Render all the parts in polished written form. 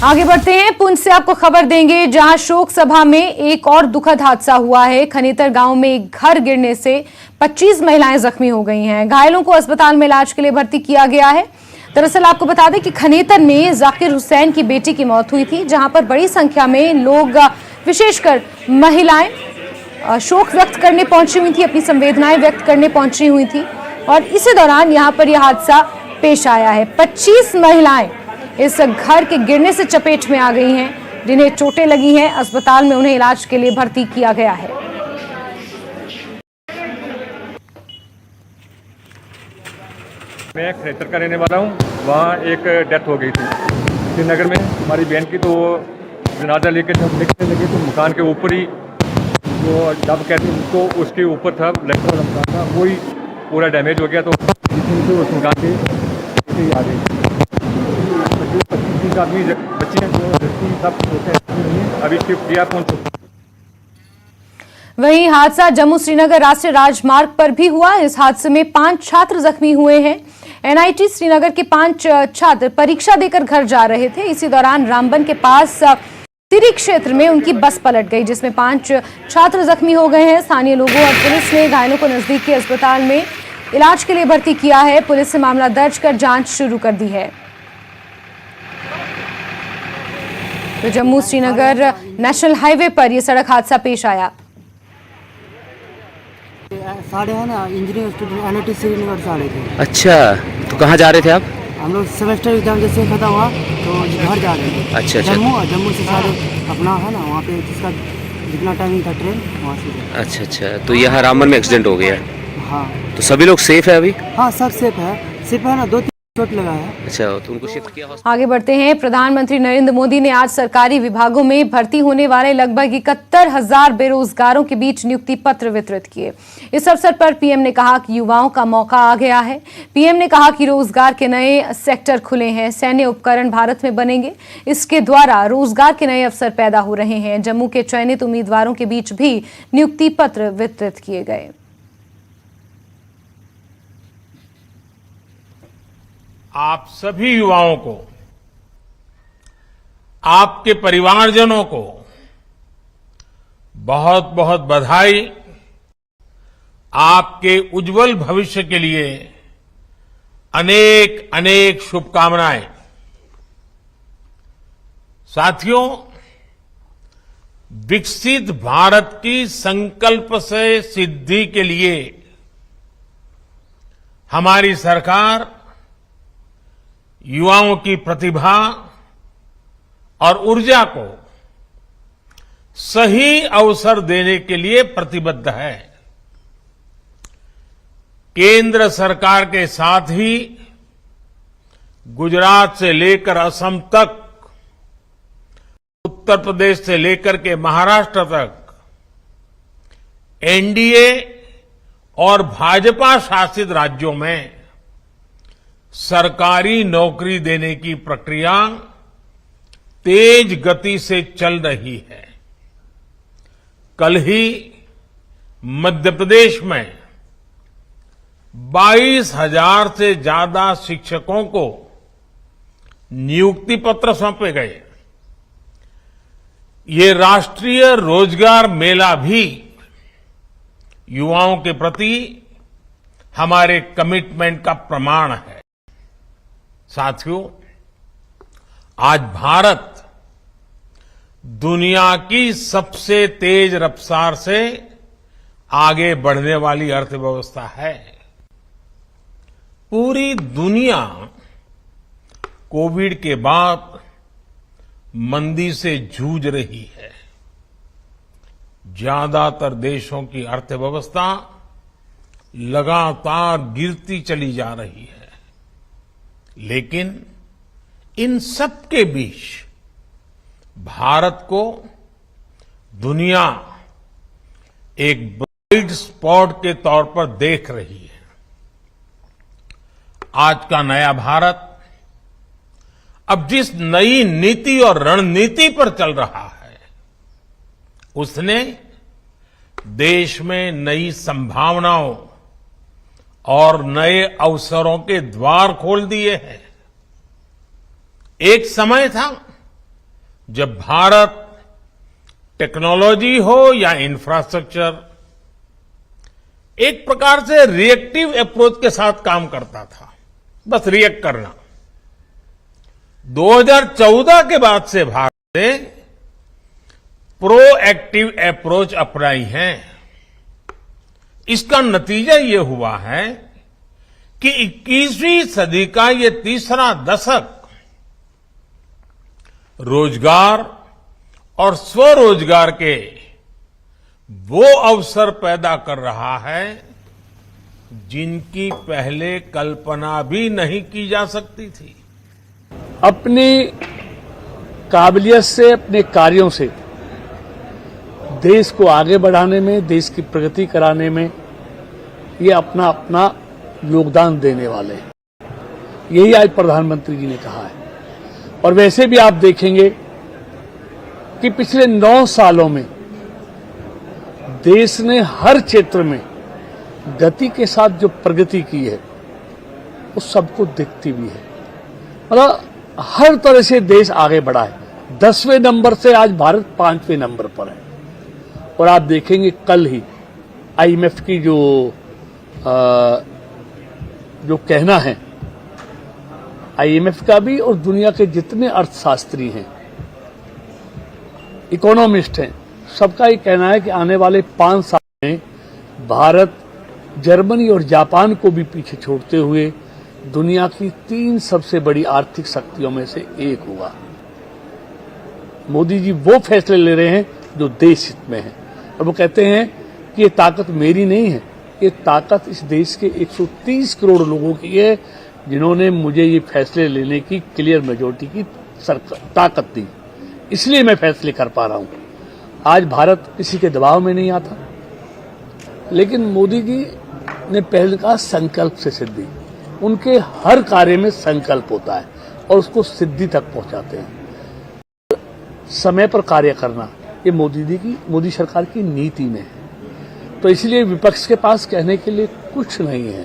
आगे बढ़ते हैं। पुंछ से आपको खबर देंगे, जहां शोक सभा में एक और दुखद हादसा हुआ है। खनेतर गांव में एक घर गिरने से 25 महिलाएं जख्मी हो गई हैं। घायलों को अस्पताल में इलाज के लिए भर्ती किया गया है। दरअसल आपको बता दें कि खनेतर में जाकिर हुसैन की बेटी की मौत हुई थी, जहां पर बड़ी संख्या में लोग, विशेषकर महिलाएं, शोक व्यक्त करने पहुंची हुई थी, अपनी संवेदनाएं व्यक्त करने पहुंची हुई थी। और इसी दौरान यहां पर यह हादसा पेश आया है। 25 महिलाएं इस घर के गिरने से चपेट में आ गई हैं, जिन्हें चोटें लगी हैं। अस्पताल में उन्हें इलाज के लिए भर्ती किया गया है। मैं खनेतर का रहने वाला हूँ। वहाँ एक डेथ हो गई थी श्रीनगर में हमारी बहन की, तो जनाजा लेके जब निकलने लगे तो मकान के ऊपर ही जो जब कहते हैं उसको, उसके ऊपर था लेंटर वाला मकान था, वही पूरा डैमेज हो गया। तो उस मकान के आ गई। 25 आदमी बच्चे हैं, जो सब होते हैं, अभी शिफ्ट किया पहुंच। वहीं हादसा जम्मू श्रीनगर राष्ट्रीय राजमार्ग पर भी हुआ। इस हादसे में 5 छात्र जख्मी हुए हैं। एनआईटी श्रीनगर के 5 छात्र परीक्षा देकर घर जा रहे थे। इसी दौरान रामबन के पास तिरी क्षेत्र में उनकी बस पलट गई, जिसमें 5 छात्र जख्मी हो गए हैं। स्थानीय लोगों और पुलिस ने घायलों को नजदीक के अस्पताल में इलाज के लिए भर्ती किया है। पुलिस ने मामला दर्ज कर जांच शुरू कर दी है। तो जम्मू श्रीनगर नेशनल हाईवे पर यह सड़क हादसा पेश आया। साढ़े है ना इंजीनियरिंग स्टूडेंट एनआईटी श्रीनगर से आ रहे थे। अच्छा, तो कहाँ जा रहे थे आप? हम लोग सेमेस्टर एग्जाम जैसे खत्म हुआ तो घर जा रहे थे। अच्छा। जम्मू से सारे अपना है ना वहाँ पे जिसका जितना टाइमिंग था ट्रेन वहाँ से। अच्छा, तो यहाँ रामबन में एक्सीडेंट हो गया? हाँ। तो सभी लोग सेफ है अभी? हाँ, सब सेफ है। सिर्फ है ना 2-3 चोट लगा है। अच्छा, तो उनको शिफ्ट किया। आगे बढ़ते हैं। प्रधानमंत्री नरेंद्र मोदी ने आज सरकारी विभागों में भर्ती होने वाले लगभग 71,000 बेरोजगारों के बीच नियुक्ति पत्र वितरित किए। इस अवसर पर पीएम ने कहा कि युवाओं का मौका आ गया है। पीएम ने कहा कि रोजगार के नए सेक्टर खुले हैं, सैन्य उपकरण भारत में बनेंगे। इसके द्वारा रोजगार के नए अवसर पैदा हो रहे हैं। जम्मू के चयनित उम्मीदवारों के बीच भी नियुक्ति पत्र वितरित किए गए। आप सभी युवाओं को, आपके परिवारजनों को बहुत बहुत बधाई। आपके उज्जवल भविष्य के लिए अनेक अनेक शुभकामनाएं। साथियों, विकसित भारत की संकल्प से सिद्धि के लिए हमारी सरकार युवाओं की प्रतिभा और ऊर्जा को सही अवसर देने के लिए प्रतिबद्ध है। केंद्र सरकार के साथ ही गुजरात से लेकर असम तक, उत्तर प्रदेश से लेकर के महाराष्ट्र तक एनडीए और भाजपा शासित राज्यों में सरकारी नौकरी देने की प्रक्रिया तेज गति से चल रही है। कल ही मध्य प्रदेश में 22,000 से ज्यादा शिक्षकों को नियुक्ति पत्र सौंपे गए। ये राष्ट्रीय रोजगार मेला भी युवाओं के प्रति हमारे कमिटमेंट का प्रमाण है। साथियों, आज भारत दुनिया की सबसे तेज रफ्तार से आगे बढ़ने वाली अर्थव्यवस्था है। पूरी दुनिया कोविड के बाद मंदी से जूझ रही है। ज्यादातर देशों की अर्थव्यवस्था लगातार गिरती चली जा रही है, लेकिन इन सब के बीच भारत को दुनिया एक ब्राइट स्पॉट के तौर पर देख रही है। आज का नया भारत अब जिस नई नीति और रणनीति पर चल रहा है, उसने देश में नई संभावनाओं और नए अवसरों के द्वार खोल दिए हैं। एक समय था जब भारत टेक्नोलॉजी हो या इंफ्रास्ट्रक्चर एक प्रकार से रिएक्टिव अप्रोच के साथ काम करता था, बस रिएक्ट करना। 2014 के बाद से भारत ने प्रोएक्टिव अप्रोच अपनाई है। इसका नतीजा ये हुआ है कि 21वीं सदी का ये तीसरा दशक रोजगार और स्वरोजगार के वो अवसर पैदा कर रहा है जिनकी पहले कल्पना भी नहीं की जा सकती थी। अपनी काबिलियत से, अपने कार्यों से देश को आगे बढ़ाने में, देश की प्रगति कराने में ये अपना अपना योगदान देने वाले हैं। यही आज प्रधानमंत्री जी ने कहा है। और वैसे भी आप देखेंगे कि पिछले 9 सालों में देश ने हर क्षेत्र में गति के साथ जो प्रगति की है वो सबको दिखती भी है। मतलब हर तरह से देश आगे बढ़ा है। 10वें नंबर से आज भारत 5वें नंबर पर है। और आप देखेंगे कल ही आईएमएफ की जो कहना है, आईएमएफ का भी और दुनिया के जितने अर्थशास्त्री हैं, इकोनॉमिस्ट हैं, सबका ये कहना है कि आने वाले 5 साल में भारत जर्मनी और जापान को भी पीछे छोड़ते हुए दुनिया की 3 सबसे बड़ी आर्थिक शक्तियों में से एक हुआ। मोदी जी वो फैसले ले रहे हैं जो देश हित में है। और वो कहते हैं कि ये ताकत मेरी नहीं है, ये ताकत इस देश के 130 करोड़ लोगों की है जिन्होंने मुझे ये फैसले लेने की क्लियर मेजोरिटी की ताकत दी। इसलिए मैं फैसले कर पा रहा हूं। आज भारत किसी के दबाव में नहीं आता, लेकिन मोदी जी ने पहले कहा संकल्प से सिद्धि। उनके हर कार्य में संकल्प होता है और उसको सिद्धि तक पहुंचाते हैं। समय पर कार्य करना ये मोदी सरकार की नीति में है। तो इसलिए विपक्ष के पास कहने के लिए कुछ नहीं है।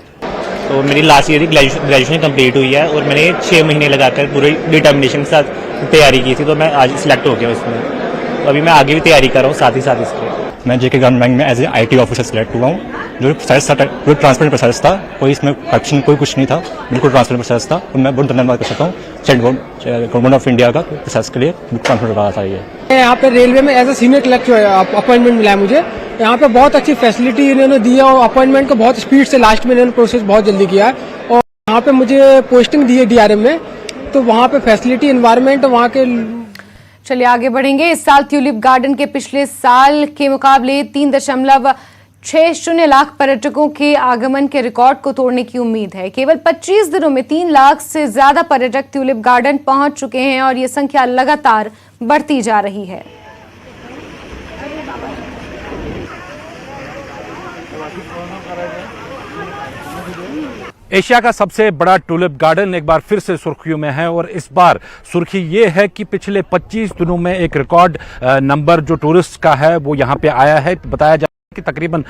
तो मेरी लास्ट ईयर की ग्रेजुएशन कंप्लीट हुई है और मैंने 6 महीने लगाकर पूरी डिटर्मिनेशन के साथ तैयारी की थी। तो मैं आज सिलेक्ट हो गया उसमें। तो अभी मैं आगे भी तैयारी कर रहा हूँ साथ ही साथ इसके। मैं जेके गवर्नमेंट बैंक में as a IT officer select हुआ हूँ। जो प्रोसेस था पूरा ट्रांसपेरेंट प्रोसेस था, कोई इसमें करप्शन कोई कुछ नहीं था, बिल्कुल ट्रांसपेरेंट प्रोसेस था। और मैं बहुत धन्यवाद कर सकता हूँ गवर्नमेंट ऑफ इंडिया का प्रोसेस के लिए ट्रांसपेरेंट रहा था। ये यहाँ पे रेलवे में as a senior clerk appointment मिला है मुझे। यहाँ पे बहुत अच्छी फैसिलिटी इन्होंने दी है और अपॉइंटमेंट को बहुत स्पीड से लास्ट में इन्होंने प्रोसेस बहुत जल्दी किया है। और यहाँ पे मुझे पोस्टिंग दी है DRM में, तो वहाँ पे फैसिलिटी एनवायरनमेंट वहाँ के। चलिए आगे बढ़ेंगे। इस साल ट्यूलिप गार्डन के पिछले साल के मुकाबले 3.60 लाख पर्यटकों के आगमन के रिकॉर्ड को तोड़ने की उम्मीद है। केवल 25 दिनों में 3 लाख से ज्यादा पर्यटक ट्यूलिप गार्डन पहुंच चुके हैं और ये संख्या लगातार बढ़ती जा रही है। एशिया का सबसे बड़ा टूलिप गार्डन एक बार फिर से सुर्खियों में है और इस बार सुर्खी ये है कि पिछले 25 दिनों में एक रिकॉर्ड नंबर जो टूरिस्ट का है वो यहाँ पे आया है। बताया जा कि तकरीबन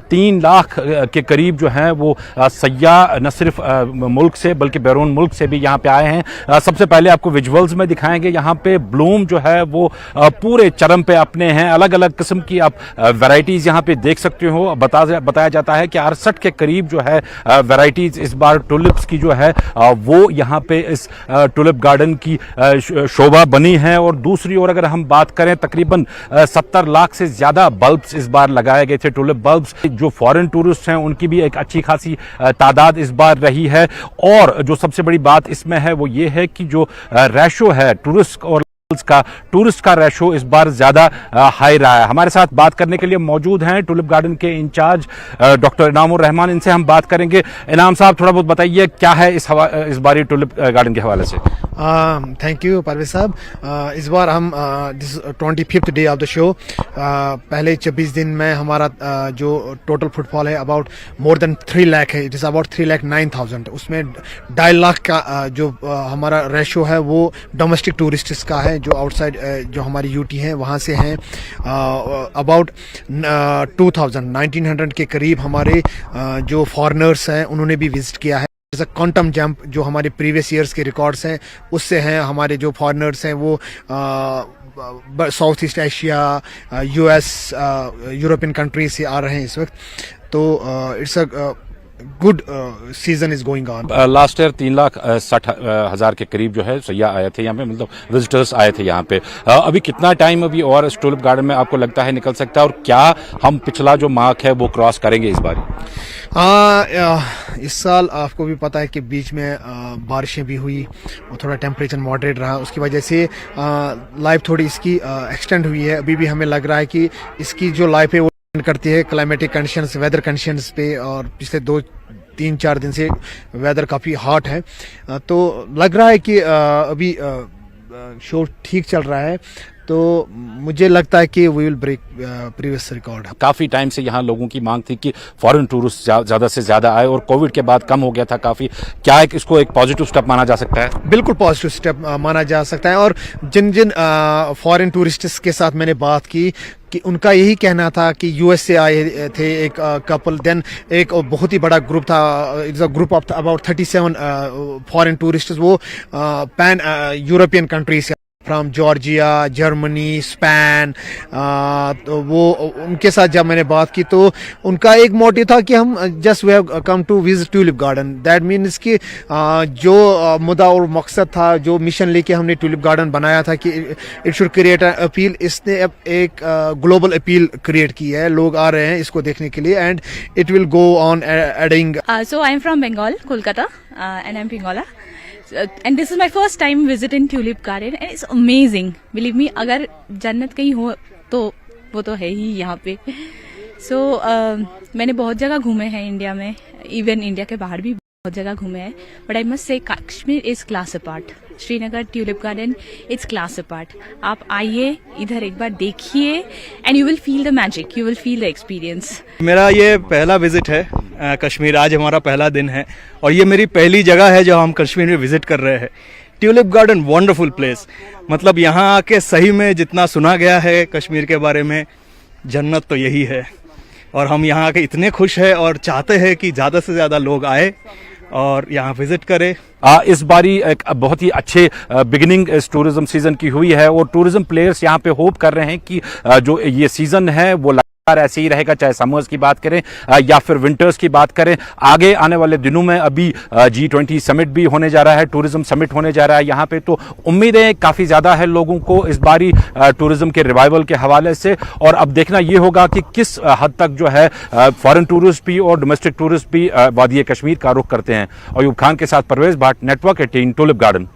3 लाख के करीब जो हैं वो सयाह न सिर्फ मुल्क से बल्कि बैरून मुल्क से भी यहाँ पे आए हैं। सबसे पहले आपको विजुअल्स में दिखाएंगे। यहाँ पे ब्लूम जो है वो पूरे चरम पे अपने हैं। अलग अलग किस्म की आप वैरायटीज यहाँ पे देख सकते हो। बताया जाता है कि 68 के करीब जो है वैरायटीज इस बार टुलिप्स की जो है वो यहाँ पे इस टुलिप गार्डन की शोभा बनी है। और दूसरी ओर अगर हम बात करें तकरीबन 70 लाख से ज्यादा बल्ब्स इस बार लगाए गए थे, टुलिप बल्ब्स। जो फॉरेन टूरिस्ट हैं उनकी भी एक अच्छी खासी तादाद इस बार रही है। और जो सबसे बड़ी बात इसमें है वो ये है कि जो रेशो है टूरिस्ट का रेशो इस बार ज्यादा हाई रहा है। हमारे साथ बात करने के लिए मौजूद हैं टुलिप गार्डन के इंचार्ज डॉक्टर इनामुर रहमान। इनसे हम बात करेंगे। इनाम साहब, थोड़ा बहुत बताइए क्या है इस बार टुलिप गार्डन के हवाले से। थैंक यू परवेज साहब। इस बार हम 25th day of the show, पहले 26 दिन में हमारा जो टोटल फुटफॉल है अबाउट मोर देन 3 लाख है। It is about 3,09,000। उसमें 2.5 लाख का जो हमारा रेशो है वो डोमेस्टिक टूरिस्ट का है, जो आउटसाइड जो हमारी यूटी है वहाँ से हैं। अबाउट 1900 के करीब हमारे जो फॉरेनर्स हैं उन्होंने भी विजिट किया है। क्वांटम जंप जो हमारे प्रीवियस ईयर्स के रिकॉर्ड्स हैं उससे हैं। हमारे जो फॉरेनर्स हैं वो south east Asia, US, European countries से आ रहे हैं इस वक्त, तो it's a good season is going on. Last year 3,60,000 के करीब जो है सैयाह आए थे यहाँ पे, मतलब विजिटर्स आए थे यहाँ पे। अभी कितना टाइम अभी और इस टूलिप गार्डन में आपको लगता है निकल सकता है, और क्या हम पिछला जो मार्क है वो क्रॉस करेंगे इस बार? इस साल आपको भी पता है कि बीच में बारिशें भी हुई और थोड़ा टेम्परेचर मॉडरेट रहा, उसकी वजह से लाइफ थोड़ी इसकी एक्सटेंड हुई है। अभी भी हमें लग रहा है कि इसकी जो लाइफ है वो करती है क्लाइमेटिक कंडीशंस, वेदर कंडीशंस पे, और पिछले 2-3-4 दिन से वेदर काफ़ी हॉट है, तो लग रहा है कि अभी शो ठीक चल रहा है, तो मुझे लगता है कि we will break previous record. काफ़ी टाइम से यहाँ लोगों की मांग थी कि फॉरेन टूरिस्ट ज़्यादा से ज़्यादा आए, और कोविड के बाद कम हो गया था काफ़ी। क्या इसको एक पॉजिटिव स्टेप माना जा सकता है? बिल्कुल पॉजिटिव स्टेप माना जा सकता है, और जिन जिन फॉरेन टूरिस्ट्स के साथ मैंने बात की कि उनका यही कहना था कि US से आए थे एक कपल, देन एक बहुत ही बड़ा ग्रुप था, it's a group of about 37 foreign tourists, वो पैन यूरोपियन कंट्रीज से, फ्रॉम जॉर्जिया, जर्मनी, स्पेन, तो वो उनके साथ जब मैंने बात की तो उनका एक मोटिव था कि हम just we have come to visit tulip garden. That means कि जो मुद्दा और मकसद था, जो मिशन लेके हमने ट्यूलिप गार्डन बनाया था कि it should create an appeal, इसने अब एक ग्लोबल अपील क्रिएट की है। लोग आ रहे हैं इसको देखने के लिए, and it will go on adding. So I am from Bengal, Kolkata, and I'm Pingala. And this is my first time visiting Tulip Garden, and it's amazing. Believe me, अगर जन्नत कहीं हो तो वो तो है ही यहाँ पे। So मैंने बहुत जगह घूमे हैं इंडिया में, इवन इंडिया के बाहर भी बहुत जगह घूमे हैं, but I must say Kashmir is class apart. Srinagar tulip garden it's class apart. आप आइए इधर एक बार देखिए, and you will feel the magic, you will feel the experience. मेरा ये पहला विजिट है कश्मीर, आज हमारा पहला दिन है, और ये मेरी पहली जगह है जो हम कश्मीर में विजिट कर रहे हैं। ट्यूलिप गार्डन वंडरफुल प्लेस, मतलब यहाँ आके सही में जितना सुना गया है कश्मीर के बारे में, जन्नत तो यही है। और हम यहाँ आके इतने खुश हैं और चाहते हैं कि ज़्यादा से ज़्यादा लोग आए और यहाँ विजिट करें। इस बारी एक बहुत ही अच्छे बिगिनिंग इस टूरिज्म सीजन की हुई है, और टूरिज्म प्लेयर्स यहाँ पे होप कर रहे हैं कि जो ये सीजन है वो ऐसे ही रहेगा, चाहे समर्स की बात करें या फिर विंटर्स की बात करें। आगे आने वाले दिनों में अभी G20 समिट भी होने जा रहा है, टूरिज्म समिट होने जा रहा है यहाँ पे, तो उम्मीदें काफ़ी ज़्यादा है लोगों को इस बारी टूरिज्म के रिवाइवल के हवाले से। और अब देखना ये होगा कि किस हद तक जो है फॉरेन टूरिस्ट भी और डोमेस्टिक टूरिस्ट भी वादी कश्मीर का रुख करते हैं। अयूब खान के साथ परवेज भाट, नेटवर्क 18, टूलिप गार्डन।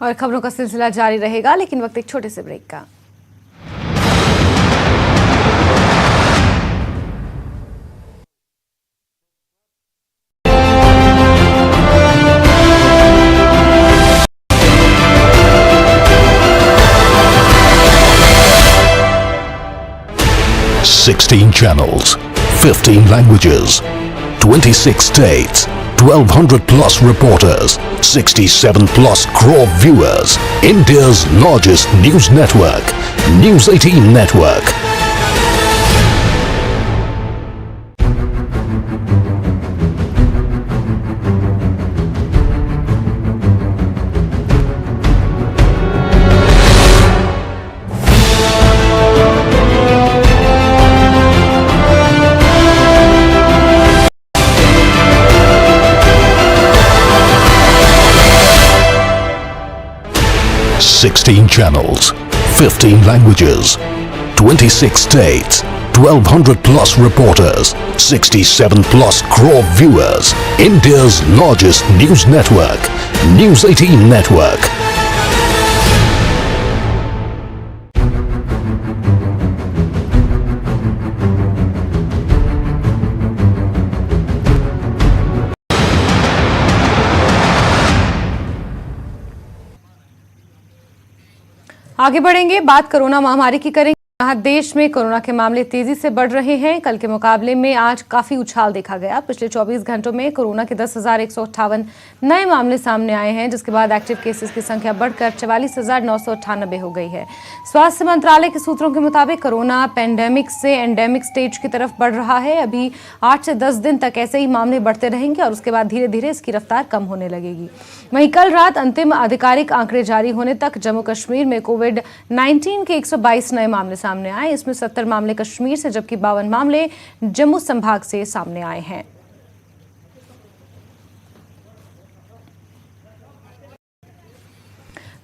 और खबरों का सिलसिला जारी रहेगा, लेकिन वक्त एक छोटे से ब्रेक का। Sixteen channels, 15 languages, 26 states, 1,200 plus reporters, 67 plus crore viewers. India's largest news network, News 18 Network. Sixteen channels, 15 languages, 26 states, 1,200 plus reporters, 67 plus crore viewers. India's largest news network, News 18 Network. आगे बढ़ेंगे, बात corona महामारी की करेंगे। देश में corona के मामले तेजी से बढ़ रहे हैं। कल के मुकाबले में आज काफी उछाल देखा गया। पिछले 24 घंटों में कोरोना के 10,158 नए मामले सामने आए हैं, जिसके बाद एक्टिव केसेस की संख्या बढ़कर 44,998 हो गई है। स्वास्थ्य मंत्रालय के सूत्रों के मुताबिक कोरोना पेंडेमिक से एंडेमिक स्टेज की तरफ बढ़ रहा है। अभी 8 से 10 दिन तक ऐसे ही मामले बढ़ते रहेंगे और उसके बाद धीरे धीरे इसकी रफ्तार कम होने लगेगी। वहीं कल रात अंतिम आधिकारिक आंकड़े जारी होने तक जम्मू कश्मीर में कोविड-19 के 122 नए मामले सामने आए। इसमें 70 मामले कश्मीर से जबकि 52 मामले जम्मू संभाग से सामने आए हैं।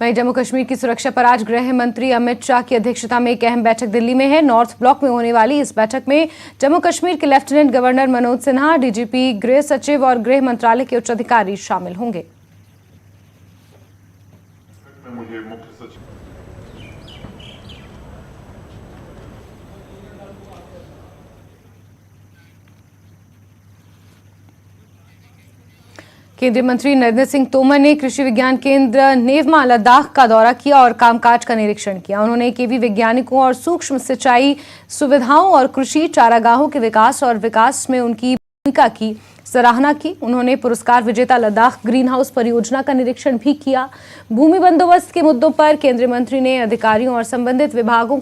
वहीं जम्मू कश्मीर की सुरक्षा पर आज गृह मंत्री अमित शाह की अध्यक्षता में एक अहम बैठक दिल्ली में है। नॉर्थ ब्लॉक में होने वाली इस बैठक में जम्मू कश्मीर के lieutenant governor Manoj Sinha, DGP, गृह सचिव और गृह मंत्रालय के उच्च अधिकारी शामिल होंगे। केंद्रीय मंत्री नरेंद्र सिंह तोमर ने कृषि विज्ञान केंद्र नेवमा लद्दाख का दौरा किया और कामकाज का निरीक्षण किया। उन्होंने केवी वैज्ञानिकों और सूक्ष्म सिंचाई सुविधाओं और कृषि चारागाहों के विकास में उनकी भूमिका की सराहना की। उन्होंने पुरस्कार विजेता लद्दाख ग्रीन हाउस परियोजना का निरीक्षण भी किया। भूमि बंदोबस्त के मुद्दों पर केंद्रीय मंत्री ने अधिकारियों और संबंधित विभागों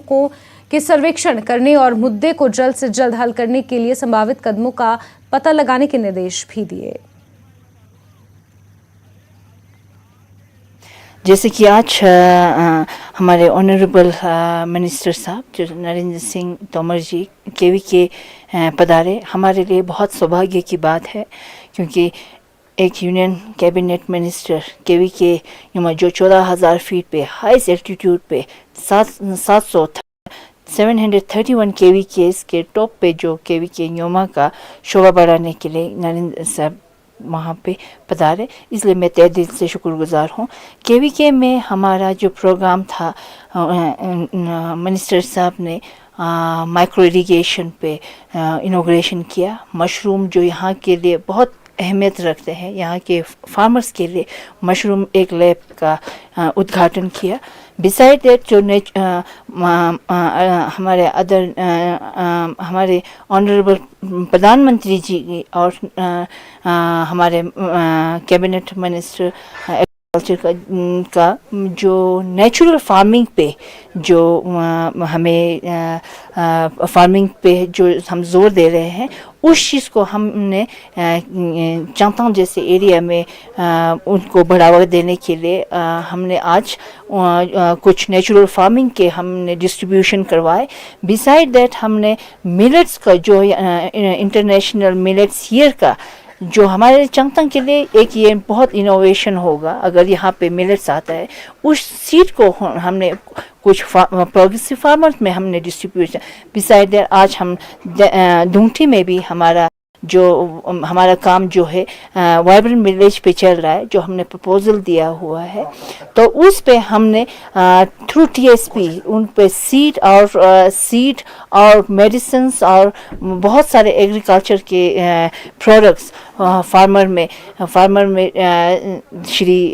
के सर्वेक्षण करने और मुद्दे को जल्द से जल्द हल करने के लिए संभावित कदमों का पता लगाने के निर्देश भी दिए। जैसे कि आज हमारे ऑनरेबल मिनिस्टर साहब जो नरेंद्र सिंह तोमर जी केवी के पधारे, हमारे लिए बहुत सौभाग्य की बात है, क्योंकि एक यूनियन कैबिनेट मिनिस्टर केवी के जो 14,000 फीट पे हाईएस्ट एल्टीट्यूड पे 731 केवी के इसके टॉप पे जो केवी के योमा का शोभा बढ़ाने के लिए नरेंद्र साहब वहाँ पे पधारे, इसलिए मैं तहे दिल से शुक्रगुजार हूँ। केवीके में हमारा जो प्रोग्राम था, मिनिस्टर साहब ने माइक्रो इरिगेशन पे इनॉग्रेशन किया। मशरूम जो यहाँ के लिए बहुत अहमियत रखते हैं, यहाँ के फार्मर्स के लिए मशरूम एक लैब का उद्घाटन किया। बिसाइड दैट जो हमारे ऑनरेबल प्रधानमंत्री जी और हमारे कैबिनेट मिनिस्टर एग्रीकल्चर का जो नेचुरल फार्मिंग पे जो हमें फार्मिंग पे जो हम जोर दे रहे हैं, उस चीज़ को हमने चांगथांग जैसे एरिया में उनको बढ़ावा देने के लिए हमने आज कुछ नेचुरल फार्मिंग के हमने डिस्ट्रीब्यूशन करवाए। बिसाइड दैट हमने मिलेट्स का जो इंटरनेशनल मिलेट्स ईयर का जो हमारे चांगथांग के लिए एक ये बहुत इनोवेशन होगा अगर यहाँ पे मिलेट्स आता है। उस सीड को हमने कुछ प्रोग्रेसिव फार्मर्स में हमने डिस्ट्रीब्यूशन। बिसाइड दैट आज हम दुंगटी में भी हमारा काम जो है वाइब्रेंट विलेज पे चल रहा है, जो हमने प्रपोजल दिया हुआ है, तो उस पे हमने थ्रू टीएसपी उन पे सीड और मेडिसिन्स और बहुत सारे एग्रीकल्चर के प्रोडक्ट्स फार्मर में श्री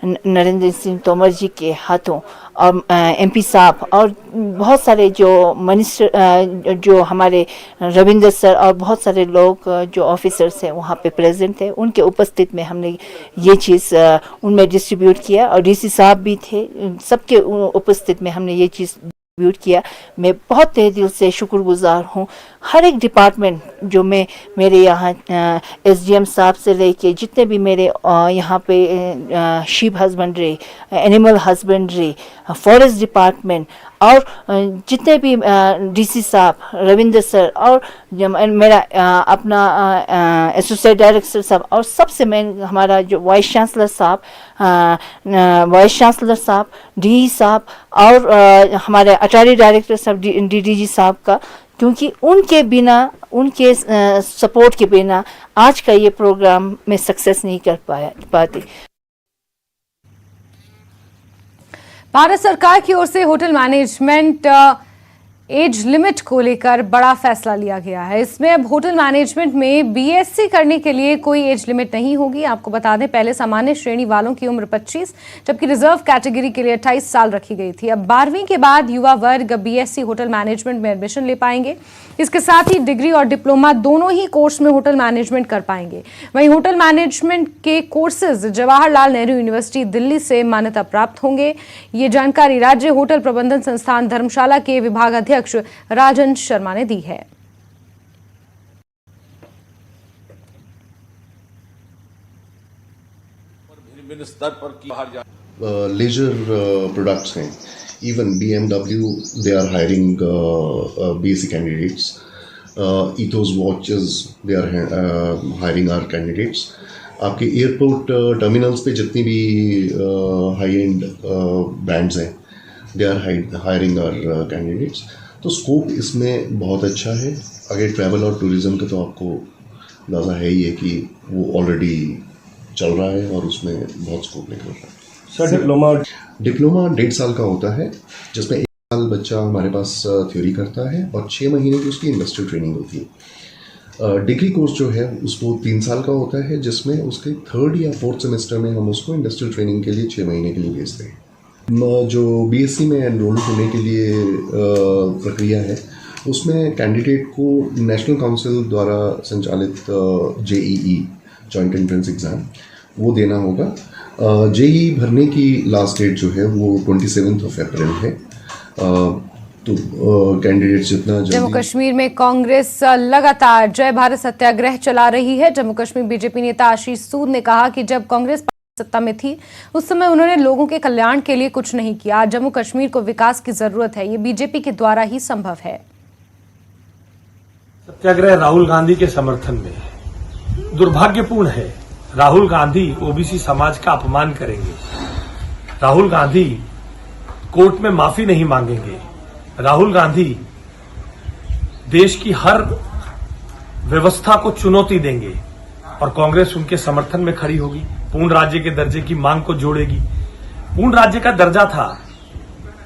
नरेंद्र सिंह तोमर जी के हाथों और एमपी साहब और बहुत सारे जो मिनिस्टर जो हमारे रविंद्र सर और बहुत सारे लोग जो ऑफिसर्स हैं वहाँ पे प्रेजेंट थे, उनके उपस्थित में हमने ये चीज़ उनमें डिस्ट्रीब्यूट किया और डीसी साहब भी थे, सबके उपस्थित में हमने ये चीज़ डिस्ट्रीब्यूट किया। मैं बहुत तहे दिल से शुक्रगुजार हूँ हर एक डिपार्टमेंट जो मेरे यहाँ एसडीएम साहब से लेके जितने भी मेरे यहाँ पे sheep husbandry, animal husbandry, forest department और जितने भी डीसी साहब, रविंद्र सर और मेरा अपना एसोसिएट डायरेक्टर साहब और सबसे मेन हमारा जो वाइस चांसलर साहब, डी साहब और हमारे अटारी डायरेक्टर साहब डीडीजी साहब का, क्योंकि उनके बिना, उनके सपोर्ट के बिना आज का ये प्रोग्राम में सक्सेस नहीं कर पाते। भारत सरकार की ओर से होटल मैनेजमेंट एज लिमिट को लेकर बड़ा फैसला लिया गया है। इसमें अब होटल मैनेजमेंट में बीएससी करने के लिए कोई एज लिमिट नहीं होगी। आपको बता दें, पहले सामान्य श्रेणी वालों की उम्र 25 जबकि रिजर्व कैटेगरी के लिए 28 साल रखी गई थी। अब 12वीं के बाद युवा वर्ग बीएससी होटल मैनेजमेंट में एडमिशन ले पाएंगे। इसके साथ ही डिग्री और डिप्लोमा दोनों ही कोर्स में होटल मैनेजमेंट कर पाएंगे। वहीं होटल मैनेजमेंट के कोर्सेज जवाहरलाल नेहरू यूनिवर्सिटी दिल्ली से मान्यता प्राप्त होंगे। ये जानकारी राज्य होटल प्रबंधन संस्थान धर्मशाला के विभाग अध्यक्ष राजन शर्मा ने दी है। विभिन्न स्तर पर लेजर प्रोडक्ट्स हैं। Even BMW they are hiring BSc candidates. Ethos watches they are hiring our candidates. आपके एयरपोर्ट टर्मिनल्स पे जितनी भी हाई एंड ब्रांड्स हैं they are hiring our candidates. तो स्कोप इसमें बहुत अच्छा है। अगर ट्रैवल और टूरिज्म का तो आपको अंदाज़ा है ही है कि वो ऑलरेडी चल रहा है और उसमें बहुत स्कोप निकल रहा है। सर, डिप्लोमा 1.5 साल का होता है, जिसमें 1 साल बच्चा हमारे पास थ्योरी करता है और 6 महीने की उसकी इंडस्ट्रियल ट्रेनिंग होती है। डिग्री कोर्स जो है उसको 3 साल का होता है, जिसमें उसके 3rd या 4th सेमेस्टर में हम उसको इंडस्ट्रियल ट्रेनिंग के लिए 6 महीने के लिए भेजते हैं। जो BSc में एनरोल होने के लिए प्रक्रिया है, उसमें कैंडिडेट को नेशनल काउंसिल द्वारा संचालित JEE जॉइंट एंट्रेंस एग्ज़ाम वो देना होगा। JEE भरने की लास्ट डेट जो है वो 27 अप्रैल है। तो कैंडिडेट जितना जम्मू कश्मीर में कांग्रेस लगातार जय भारत सत्याग्रह चला रही है। जम्मू कश्मीर बीजेपी नेता आशीष सूद ने कहा कि जब कांग्रेस सत्ता में थी उस समय उन्होंने लोगों के कल्याण के लिए कुछ नहीं किया। आज जम्मू कश्मीर को विकास की जरूरत है, ये बीजेपी के द्वारा ही संभव है। सत्याग्रह राहुल गांधी के समर्थन में है। दुर्भाग्यपूर्ण है, राहुल गांधी ओबीसी समाज का अपमान करेंगे। राहुल गांधी कोर्ट में माफी नहीं मांगेंगे। राहुल गांधी देश की हर व्यवस्था को चुनौती देंगे और कांग्रेस उनके समर्थन में खड़ी होगी। पूर्ण राज्य के दर्जे की मांग को जोड़ेगी। पूर्ण राज्य का दर्जा था,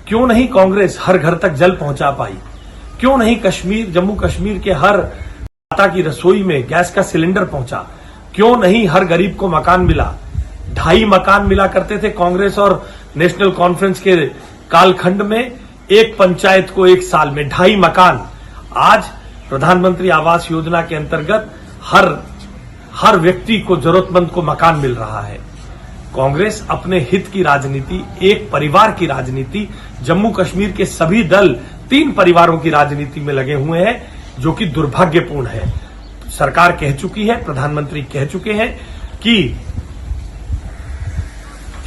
क्यों नहीं कांग्रेस हर घर तक जल पहुंचा पाई? क्यों नहीं जम्मू कश्मीर के हर माता की रसोई में गैस का सिलेंडर पहुंचा? क्यों नहीं हर गरीब को मकान मिला? 2.5 मकान मिला करते थे कांग्रेस और नेशनल कॉन्फ्रेंस के कालखंड में। एक पंचायत को 1 साल में 2.5 मकान। आज प्रधानमंत्री आवास योजना के अंतर्गत हर व्यक्ति को, जरूरतमंद को मकान मिल रहा है। कांग्रेस अपने हित की राजनीति, एक परिवार की राजनीति, जम्मू कश्मीर के सभी दल 3 परिवारों की राजनीति में लगे हुए हैं, जो कि दुर्भाग्यपूर्ण है। सरकार कह चुकी है, प्रधानमंत्री कह चुके हैं कि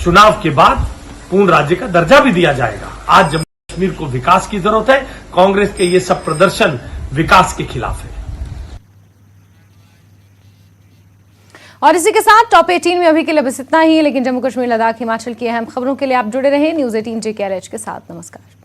चुनाव के बाद पूर्ण राज्य का दर्जा भी दिया जाएगा। आज जम्मू कश्मीर को विकास की जरूरत है। कांग्रेस के ये सब प्रदर्शन विकास के खिलाफ है। और इसी के साथ टॉप 18 में अभी के लिए बस इतना ही, लेकिन जम्मू कश्मीर, लद्दाख, हिमाचल की अहम खबरों के लिए आप जुड़े रहें न्यूज़ 18 JKRH के साथ। नमस्कार।